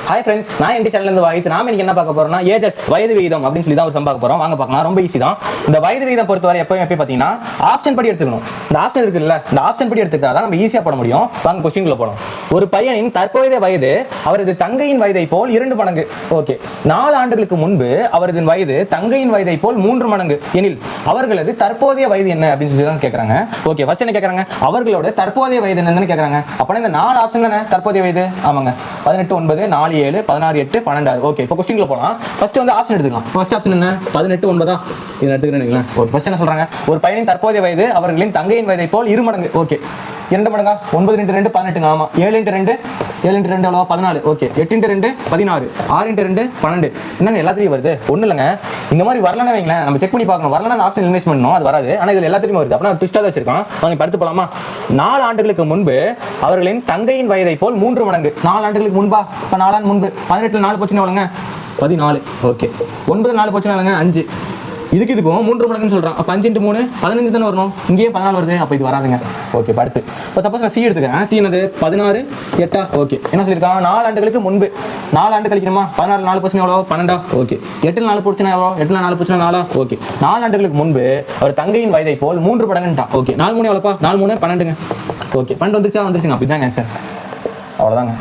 Hi friends, நான் என்டி சேனல்ல வாய்த்து நாம இன்னைக்கு என்ன பார்க்க போறோம்னா ஏஜஸ் வயது விகிதம் அப்படின்னு சொல்லி தான் ஒரு சம் பார்க்க போறோம். வாங்க பார்க்கலாம். ரொம்ப ஈஸி தான். இந்த வயது விகிதம் பொறுத்தவரை எப்பவும் பாத்தீங்கன்னா ஆப்ஷன் படி எடுத்துக்கணும். இந்த ஆப்ஷன் இருக்குல்ல, இந்த ஆப்ஷன் படி எடுத்துக்கிட்டா தான் நம்ம ஈஸியா போட முடியும். வாங்க கொஸ்டின்குள்ள போலாம். ஒரு பையனின் தற்போதைய வயது அவரது தங்கையின் வயதை போல் 2 மடங்கு. ஓகே, 4 ஆண்டுகளுக்கு முன்பு அவரது வயது தங்கையின் வயதை போல் 3 மடங்கு எனில் அவர்களது தற்போதைய வயது என்ன அப்படின்னு சொல்லி தான் கேட்கறாங்க. ஓகே, ஃபர்ஸ்ட் என்ன கேட்கறாங்க? அவர்களோட தற்போதைய வயது என்னன்னு கேட்கறாங்க. அப்ப இந்த 4 ஆப்ஷன் தானே தற்போதைய வயது. ஆமாங்க, 18 9 4 7 16 8 12. ஓகே, இப்போ क्वेश्चनல போலாம். ஃபர்ஸ்ட் வந்து ஆப்ஷன் எடுத்துக்கலாம். ஃபர்ஸ்ட் ஆப்ஷன் என்ன? 18 9 இத எடுத்துக்கிறீங்களா? ஓகே, ஃபர்ஸ்ட் என்ன சொல்றாங்க? ஒரு பையனின் தற்போதைய வயது அவர்களின் தங்கையின் வயதை போல் 2 மடங்கு. ஓகே, 2 மடங்கா? 9 × 2 18. ஆமா. 7 × 2 எவ்வளவு? 14. ஓகே, 8 × 2 16. 6 × 2 12. என்னங்க எல்லாத்துலயும் வருது? ஒண்ணு இல்லங்க, இந்த மாதிரி வரலன்னு வைங்களேன், நம்ம செக் பண்ணி பார்க்கணும். வரலன்னா அந்த ஆப்ஷன் இன்வெஸ்ட் பண்ணணும், அது வராது. ஆனா இதுல எல்லாத்துலயும் வருது. அப்பனா ட்விஸ்டா தான் வச்சிருக்கான். வாங்க படுத்து போலாமா? 4 ஆண்டுகளுக்கு முன்பு அவர்களின் தங்கையின் வயதை போல் 3 மடங்கு. 4 ஆண்டுகளுக்கு முன்பா? இப்ப 4 ஆண்டு முன்பு 18 4 போச்சுன்னா எவ்வளவுங்க? 14. ஓகே, 9 4 போச்சுன்னா எவ்வளவுங்க? 5. இதுக்கும் 3 மடங்குன்னு சொல்றான். அப்ப 5 × 3 15 தானே வரணும். இங்கேயே 14 வருது. அப்ப இது வராதுங்க. ஓகே, அடுத்து இப்போ சப்போஸ் நான் சி எடுத்துக்கிறேன். சி என்னது? 16 8. ஓகே, என்ன சொல்லியிருக்கான்? 4 ஆண்டுகளுக்கு முன்பு. 4 ஆண்டு கழிக்கணுமா? 16 4 போச்சுன்னா எவ்வளோ? 12. ஓகே, 8 4 போச்சுன்னா எவ்வளோ? 8 4 போச்சுன்னா 4. ஓகே, 4 ஆண்டுகளுக்கு முன்பு அவர் தங்கையின் வயதை போல் 3 மடங்குன்ட்டான். ஓகே, 4 3 எவ்வளோப்பா? 4 3 12ங்க. ஓகே, 12 வந்துருச்சா? வந்துருச்சுங்க. அப்படிதாங்க ஆன்சர். அவ்வளோதாங்க.